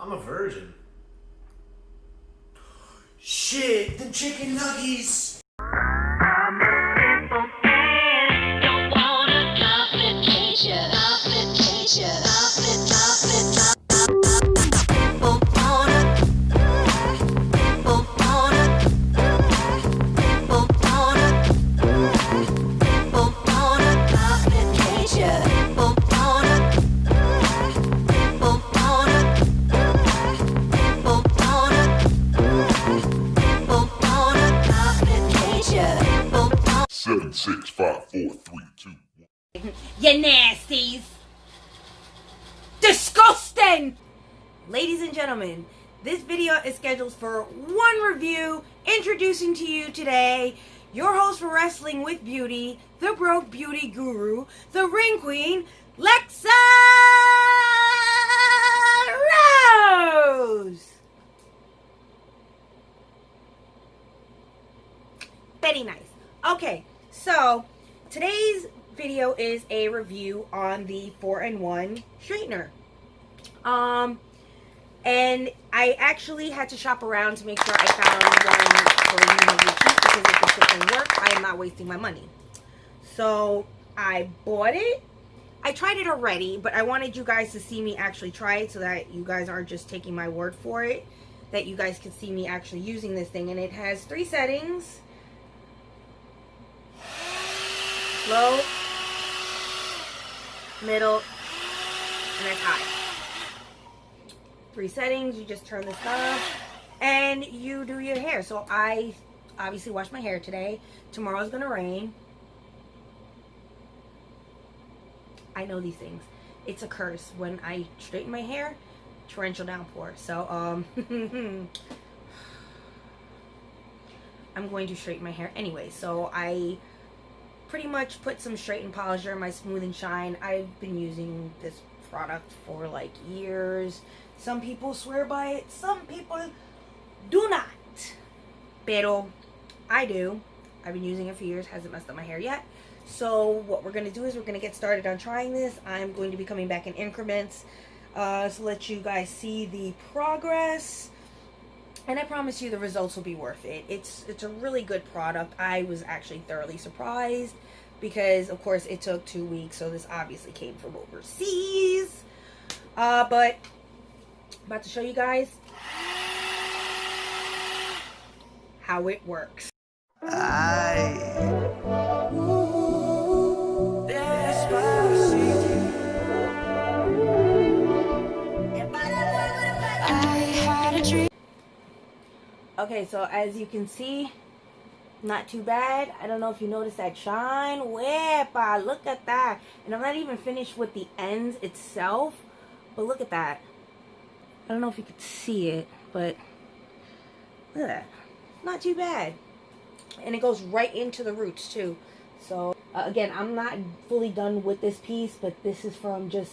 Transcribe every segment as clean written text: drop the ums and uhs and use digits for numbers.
I'm a virgin. Shit, the chicken nuggets. Seven, 6, 5, 4, 3, 2, 1. You nasties! Disgusting! Ladies and gentlemen, this video is scheduled for one review, introducing to you today your host for Wrestling with Beauty, the broke beauty guru, the ring queen, Lexa Rose! Very nice. Okay, so today's video is a review on the 4-in-1 straightener. And I actually had to shop around to make sure I found one for reasonably cheap, because if the shit didn't work, I am not wasting my money. So I bought it. I tried it already, but I wanted you guys to see me actually try it so that you guys aren't just taking my word for it, that you guys can see me actually using this thing. And it has 3 settings. Low, middle, and it's high. 3 settings. You just turn this knob and you do your hair. So I obviously washed my hair today. Tomorrow's gonna rain. I know these things. It's a curse. When I straighten my hair, torrential downpour. So I'm going to straighten my hair anyway. So I pretty much put some straighten polisher in my Smooth and Shine. I've been using this product for like years. Some people swear by it, some people do not. Pero I do. I've been using it for years, hasn't messed up my hair yet. So what we're gonna do is we're gonna get started on trying this. I'm going to be coming back in increments to let you guys see the progress. And I promise you the results will be worth it. It's a really good product. I was actually thoroughly surprised because, of course, it took 2 weeks. So this obviously came from overseas. But I'm about to show you guys how it works. Okay, so as you can see, not too bad. I don't know if you noticed that shine. Wepa, look at that. And I'm not even finished with the ends itself, but look at that. I don't know if you could see it, but look at that. Not too bad. And it goes right into the roots too. So again, I'm not fully done with this piece, but this is from just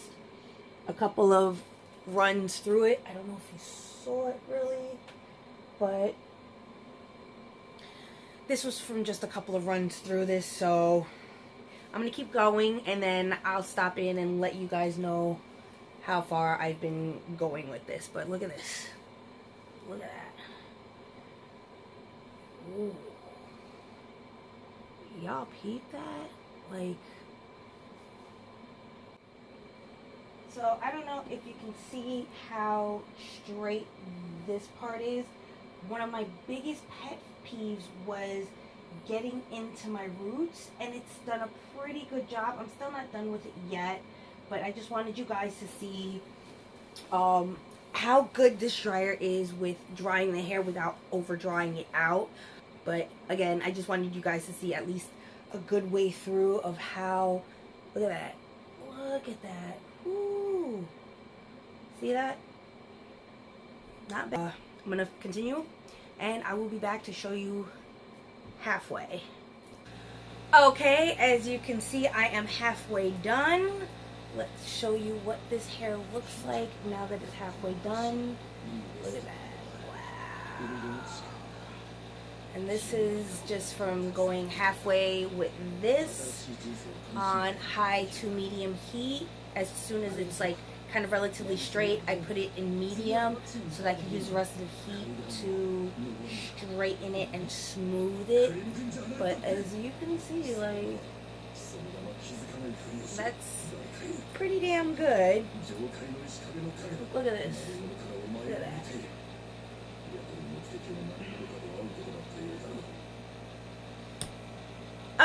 a couple of runs through it. I don't know if you saw it really, but this was from just a couple of runs through this. So I'm gonna keep going, and then I'll stop in and let you guys know how far I've been going with this. But look at this. Look at that. Ooh. Y'all peep that? Like, so I don't know if you can see how straight this part is. One of my biggest pet peeves was getting into my roots, and it's done a pretty good job. I'm still not done with it yet, but I just wanted you guys to see how good this dryer is with drying the hair without over drying it out. But again, I just wanted you guys to see at least a good way through of how, look at that. Look at that. Ooh. See that? Not bad. I'm going to continue, and I will be back to show you halfway. Okay, as you can see, I am halfway done. Let's show you what this hair looks like now that it's halfway done. Look at that. Wow. And this is just from going halfway with this on high to medium heat. As soon as it's like kind of relatively straight. I put it in medium so that I can use the rest of the heat to straighten it and smooth it. But as you can see, like, that's pretty damn good. Look at this. Look at that.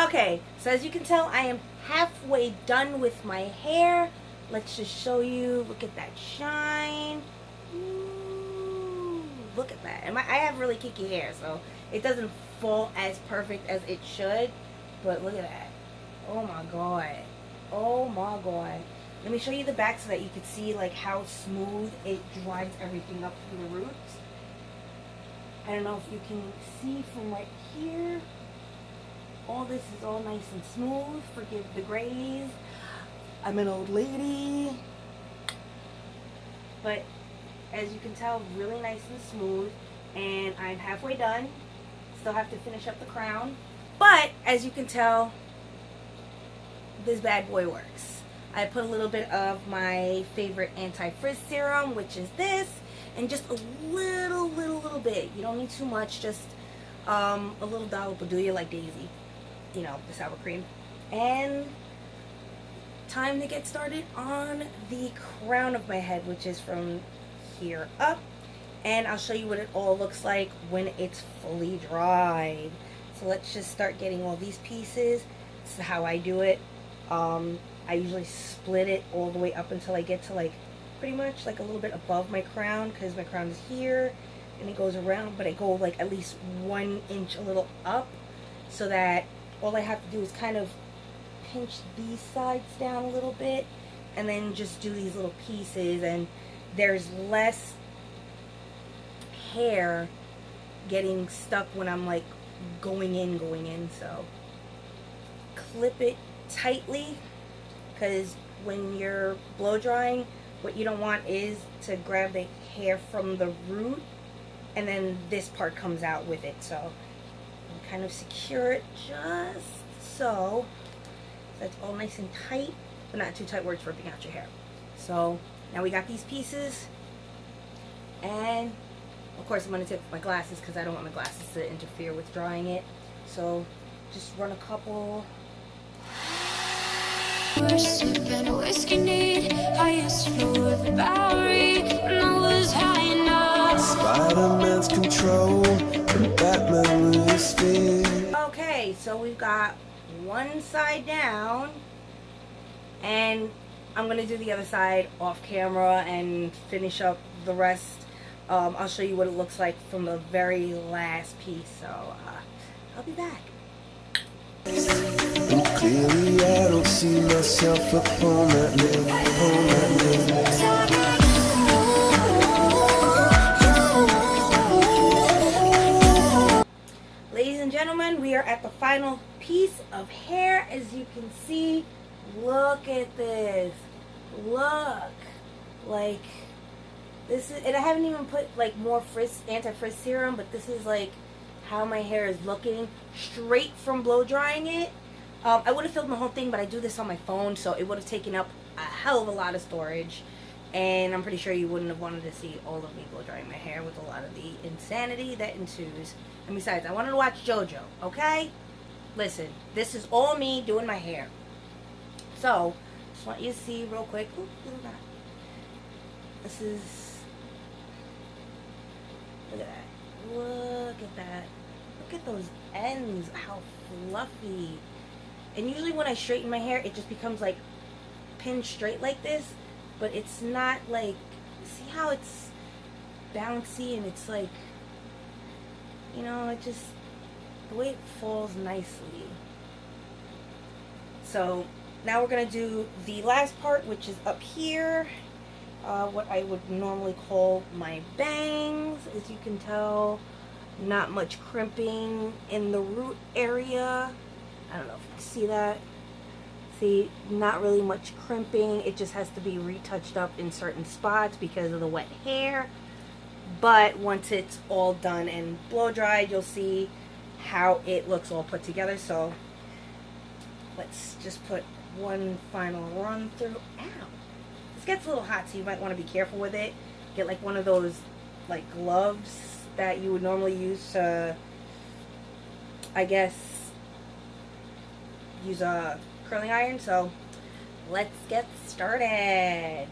Okay, so as you can tell, I am halfway done with my hair. Let's just show you. Look at that shine. Ooh, look at that. And I have really kinky hair, so it doesn't fall as perfect as it should. But look at that. Oh my god. Oh my god. Let me show you the back so that you can see like how smooth it dries everything up through the roots. I don't know if you can see from right here. All this is all nice and smooth. Forgive the grays. I'm an old lady. But as you can tell, really nice and smooth. And I'm halfway done. Still have to finish up the crown. But as you can tell, this bad boy works. I put a little bit of my favorite anti-frizz serum, which is this, and just a little bit. You don't need too much, just a little dollop will do you, like Daisy, you know, the sour cream. And time to get started on the crown of my head, which is from here up. And I'll show you what it all looks like when it's fully dried. So let's just start getting all these pieces. This is how I do it. I usually split it all the way up until I get to like pretty much like a little bit above my crown, because my crown is here and it goes around, but I go like at least 1 inch a little up, so that all I have to do is kind of pinch these sides down a little bit and then just do these little pieces, and there's less hair getting stuck when I'm like going in. So clip it tightly, because when you're blow drying, what you don't want is to grab the hair from the root and then this part comes out with it. So kind of secure it just so that's all nice and tight, but not too tight where it's ripping out your hair. So now we got these pieces, and of course I'm going to take off my glasses because I don't want my glasses to interfere with drying it. So just run a couple. We're sipping whiskey neat. I used to flow with the Bowery when I was high enough. Spider-Man's control and Batman with his fear. Okay, so we've got one side down, and I'm going to do the other side off camera and finish up the rest. I'll show you what it looks like from the very last piece. So I'll be back. And clearly I don't see myself upon that Ladies and gentlemen, we are at the final piece of hair. As you can see, look at this. Look. Like, this is, and I haven't even put like more anti-frizz serum, but this is like how my hair is looking straight from blow drying it. I would have filmed the whole thing, but I do this on my phone, so it would have taken up a hell of a lot of storage, and I'm pretty sure you wouldn't have wanted to see all of me blow drying my hair with a lot of the insanity that ensues. And besides, I wanted to watch JoJo, okay? Listen, this is all me doing my hair. So just want you to see real quick. Ooh, look at that. This is, look at that. Look at that. Look at those ends, how fluffy. And usually when I straighten my hair, it just becomes like pinned straight like this, but it's not like, see how it's bouncy and it's like, you know, it just, the way it falls nicely. So now we're going to do the last part, which is up here. What I would normally call my bangs. As you can tell, not much crimping in the root area. I don't know if you can see that. See, not really much crimping. It just has to be retouched up in certain spots because of the wet hair. But once it's all done and blow dried, you'll see how it looks all put together. So let's just put one final run through. Ow! This gets a little hot, so you might want to be careful with it. Get like one of those like gloves that you would normally use to, I guess, use a curling iron. So let's get started.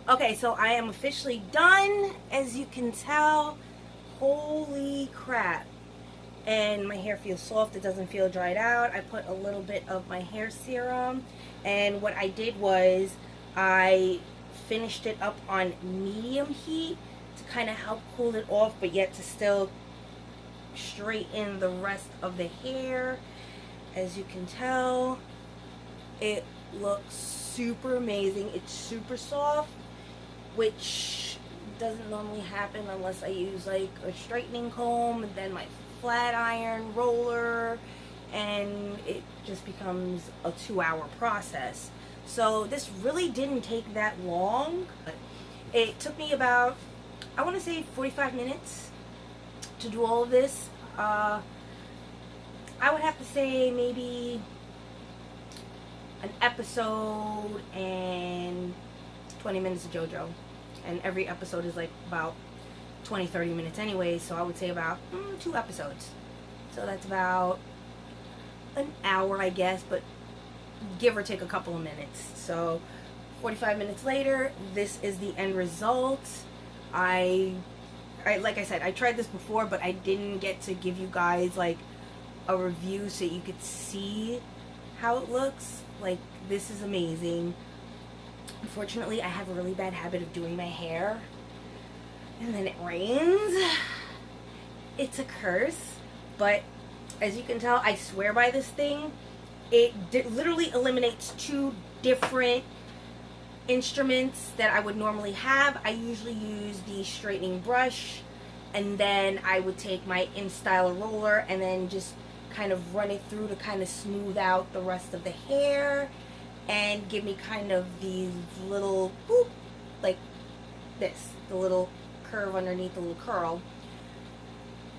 Okay, so I am officially done, as you can tell. Holy crap. And my hair feels soft, it doesn't feel dried out. I put a little bit of my hair serum, and what I did was I finished it up on medium heat to kind of help cool it off, but yet to still straighten the rest of the hair. As you can tell, it looks super amazing. It's super soft, which doesn't normally happen unless I use like a straightening comb and then my flat iron roller, and it just becomes a 2-hour process. So this really didn't take that long. It took me about, I want to say 45 minutes to do all of this. I would have to say maybe an episode and 20 minutes of JoJo, and every episode is like about 20-30 minutes anyway, so I would say about 2 episodes. So that's about an hour, I guess, but give or take a couple of minutes. So 45 minutes later, this is the end result. I like I said, I tried this before, but I didn't get to give you guys like a review so you could see how it looks. Like, this is amazing. Unfortunately, I have a really bad habit of doing my hair and then it rains. It's a curse, but as you can tell, I swear by this thing. It literally eliminates 2 different instruments that I would normally have. I usually use the straightening brush, and then I would take my InStyle roller and then just kind of run it through to kind of smooth out the rest of the hair and give me kind of these little boop, like this, the little curve underneath the little curl.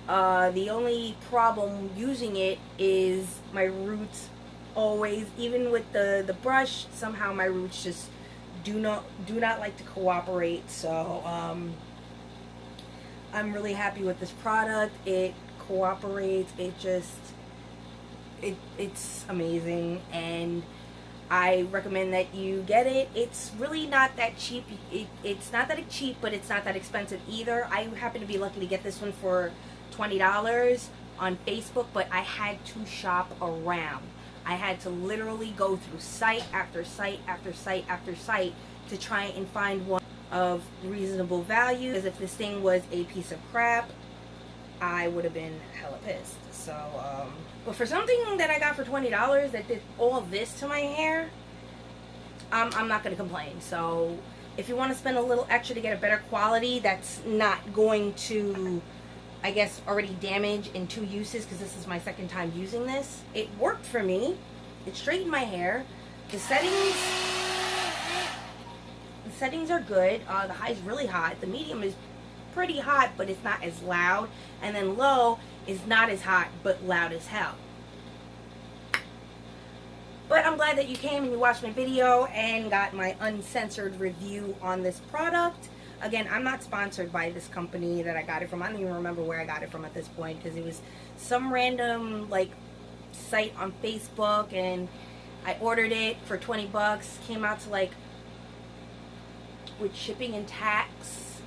The only problem using it is my roots always, even with the brush, somehow my roots just do not like to cooperate. So I'm really happy with this product. It cooperates. It's amazing, and I recommend that you get it. It's really not that cheap. It's not that cheap, but it's not that expensive either. I happen to be lucky to get this one for $20 on Facebook, but I had to shop around. I had to literally go through site after site after site after site to try and find one of reasonable value. Because if this thing was a piece of crap, I would have been hella pissed. So, but for something that I got for $20 that did all this to my hair, I'm not going to complain. So, if you want to spend a little extra to get a better quality that's not going to, I guess, already damage in 2 uses, because this is my second time using this. It worked for me. It straightened my hair. The settings are good. The high's really hot. The medium is pretty hot, but it's not as loud. And then low is not as hot, but loud as hell. But I'm glad that you came and you watched my video and got my uncensored review on this product. Again, I'm not sponsored by this company that I got it from. I don't even remember where I got it from at this point, because it was some random like site on Facebook, and I ordered it for 20 bucks. Came out to, like, with shipping and tax,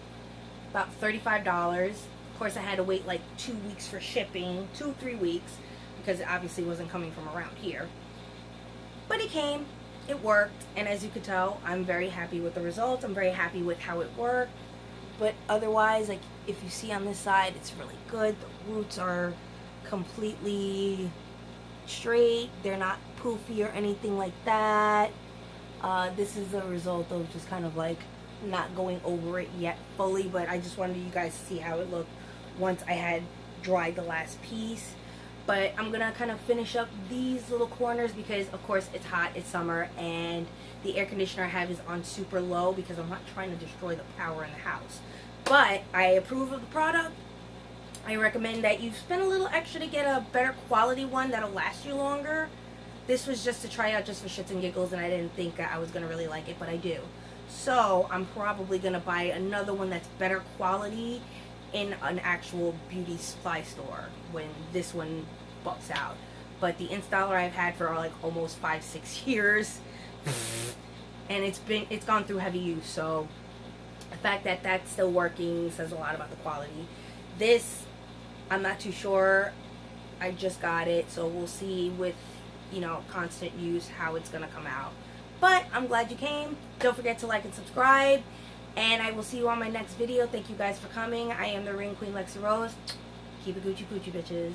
about $35. Of course, I had to wait like 2 weeks for shipping, 2-3 weeks, because it obviously wasn't coming from around here. But it came. it worked, and as you could tell, I'm very happy with the results. I'm very happy with how it worked. But otherwise, like, if you see on this side, it's really good. The roots are completely straight. They're not poofy or anything like that. This is a result of just kind of like not going over it yet fully, but I just wanted you guys to see how it looked once I had dried the last piece. But I'm gonna kind of finish up these little corners because of course it's hot, it's summer, and the air conditioner I have is on super low because I'm not trying to destroy the power in the house. But I approve of the product. I recommend that you spend a little extra to get a better quality one that'll last you longer. This was just to try out just for shits and giggles, and I didn't think I was gonna really like it, but I do. So I'm probably gonna buy another one that's better quality in an actual beauty supply store when this one bucks out. But the installer I've had for like almost 5-6 years, and it's gone through heavy use, so the fact that that's still working says a lot about the quality. This, I'm not too sure. I just got it, so we'll see with, you know, constant use how it's gonna come out. But I'm glad you came. Don't forget to like and subscribe, and I will see you on my next video. Thank you guys for coming. I am the Ring Queen, Lexa Rose. Keep it Gucci Pucci, bitches.